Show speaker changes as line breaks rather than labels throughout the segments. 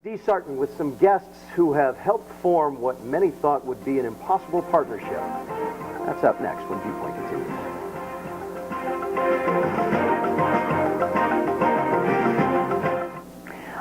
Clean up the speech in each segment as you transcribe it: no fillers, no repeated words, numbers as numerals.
Dee Sarton with some guests who have helped form what many thought would be an impossible partnership. That's up next when Viewpoint continues.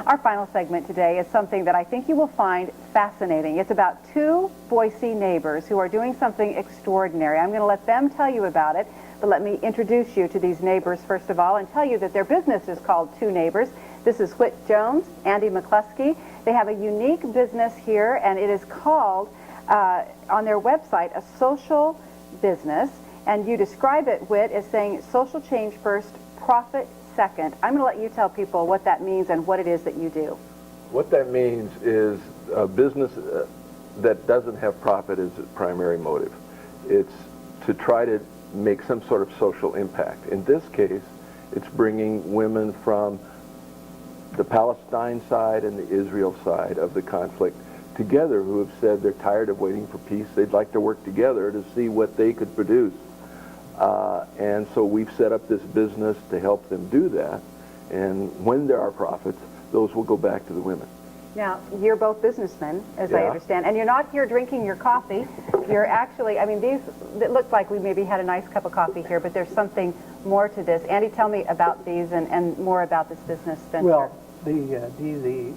Our final segment today is something that I think you will find fascinating. It's about two Boise neighbors who are doing something extraordinary. I'm going to let them tell you about it, but let me introduce you to these neighbors first of all and tell you that their business is called Two Neighbors. This is Whit Jones, Andy McCluskey. They have a unique business here, and it is called, on their website, a social business. And you describe it, Whit, as saying social change first, profit second. I'm going to let you tell people what that means and what it is that you do.
What that means is a business that doesn't have profit as its primary motive. It's to try to make some sort of social impact. In this case, it's bringing women from the Palestine side and the Israel side of the conflict together, who have said they're tired of waiting for peace. They'd like to work together to see what they could produce. And so we've set up this business to help them do that. And when there are profits, those will go back to the women.
Now, you're both businessmen, as I understand, and you're not here drinking your coffee. You're actually, I mean, these, it looks like we maybe had a nice cup of coffee here, but there's something more to this. Andy, tell me about these and more about this business venture.
Well,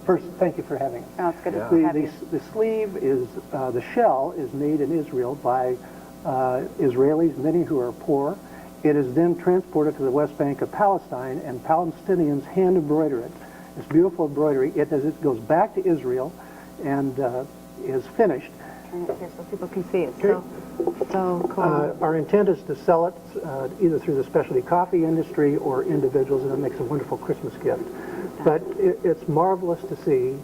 first, thank you for having us.
Oh, it's good to have you.
The sleeve is, the shell is made in Israel by Israelis, many who are poor. It is then transported to the West Bank of Palestine, and Palestinians hand embroider it. It's beautiful embroidery. It goes back to Israel and is finished.
Turn it here so people can see it.
Okay.
So cool.
Our intent is to sell it either through the specialty coffee industry or individuals, and it makes a wonderful Christmas gift. But it's marvelous to see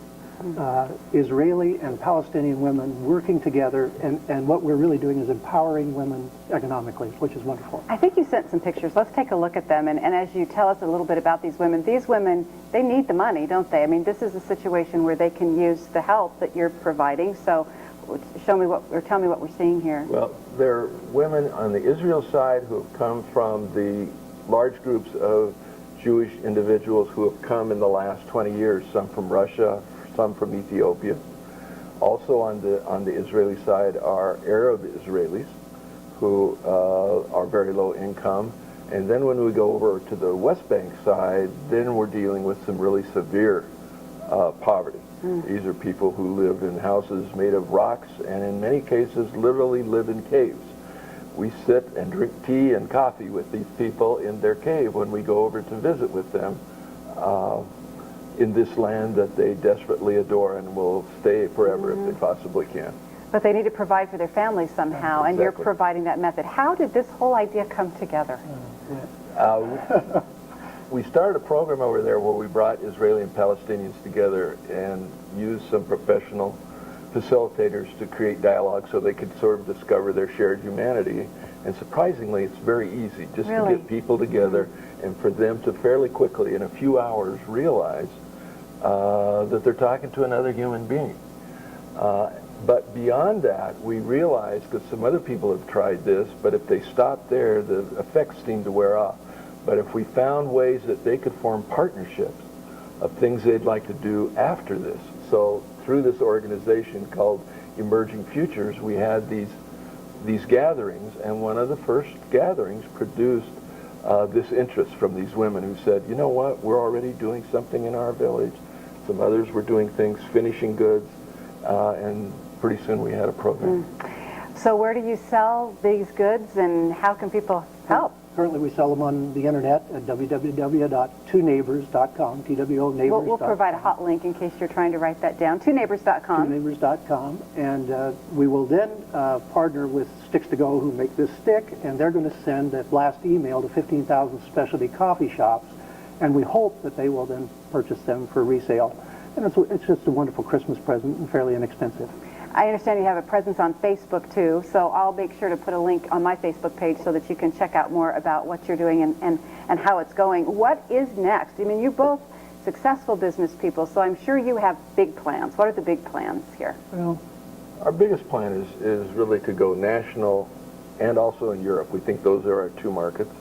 Israeli and Palestinian women working together, and what we're really doing is empowering women economically, which is wonderful.
I think you sent some pictures. Let's take a look at them, and as you tell us a little bit about these women, they need the money, don't they? I mean, this is a situation where they can use the help that you're providing, so show me what, or tell me what we're seeing here.
Well, there are women on the Israel side who have come from the large groups of Jewish individuals who have come in the last 20 years, some from Russia, some from Ethiopia. Also on the Israeli side are Arab Israelis who are very low income. And then when we go over to the West Bank side, then we're dealing with some really severe poverty. These are people who live in houses made of rocks and in many cases literally live in caves. We sit and drink tea and coffee with these people in their cave when we go over to visit with them in this land that they desperately adore and will stay forever if they possibly can.
But they need to provide for their families somehow, and you're providing that method. How did this whole idea come together?
We started a program over there where we brought Israeli and Palestinians together and used some professional facilitators to create dialogue so they could sort of discover their shared humanity. And surprisingly, it's very easy just to get people together and for them to fairly quickly, in a few hours, realize that they're talking to another human being. But beyond that, we realized, because some other people have tried this, but if they stopped there, the effects seemed to wear off. But if we found ways that they could form partnerships of things they'd like to do after this. So through this organization called Emerging Futures, we had these gatherings, and one of the first gatherings produced this interest from these women who said, you know what, we're already doing something in our village. Some others were doing things, finishing goods, and pretty soon we had a program.
So where do you sell these goods, and how can people help?
Currently, we sell them on the internet at www.twoneighbors.com, TWO-neighbors.com.
We'll provide a hot link in case you're trying to write that down. Twoneighbors.com.
Twoneighbors.com, and we will then partner with Sticks to Go, who make this stick, and they're going to send a blast email to 15,000 specialty coffee shops, and we hope that they will then purchase them for resale. And it's just a wonderful Christmas present and fairly inexpensive.
I understand you have a presence on Facebook too, so I'll make sure to put a link on my Facebook page so that you can check out more about what you're doing and how it's going. What is next? I mean, you're both successful business people, so I'm sure you have big plans. What are the big plans here?
Well, our biggest plan is really to go national and also in Europe. We think those are our two markets.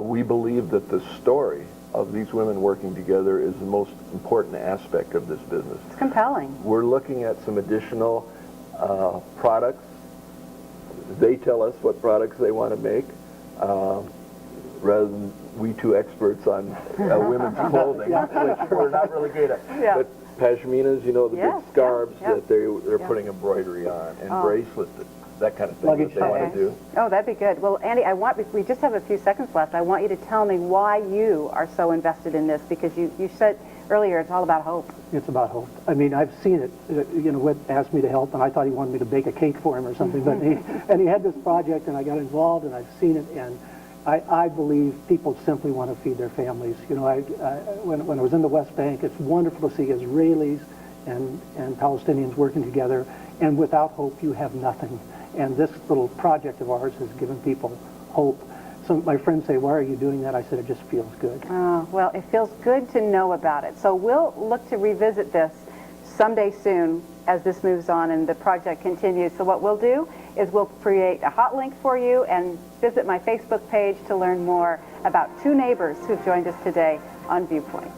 We believe that the story of these women working together is the most important aspect of this business.
It's compelling.
We're looking at some additional products. They tell us what products they want to make, rather than we two experts on women's clothing, which we're not really good at.
Yeah.
But pashminas, you know, the
Yes,
big scarves
yeah, yeah.
that they're putting embroidery on, and bracelets, that kind of thing
Luggage
that they want
Okay.
to do.
Oh, that'd be good. Well, Andy, we just have a few seconds left. I want you to tell me why you are so invested in this, because you said earlier it's all about hope.
It's about hope. I mean, I've seen it. You know, Whit asked me to help, and I thought he wanted me to bake a cake for him or something. But he had this project, and I got involved, and I've seen it. And I believe people simply want to feed their families. You know, when I was in the West Bank, it's wonderful to see Israelis and Palestinians working together. And without hope, you have nothing. And this little project of ours has given people hope. So my friends say, why are you doing that? I said, it just feels good.
Oh, well, it feels good to know about it. So we'll look to revisit this someday soon as this moves on and the project continues. So what we'll do is we'll create a hot link for you and visit my Facebook page to learn more about two neighbors who've joined us today on Viewpoint.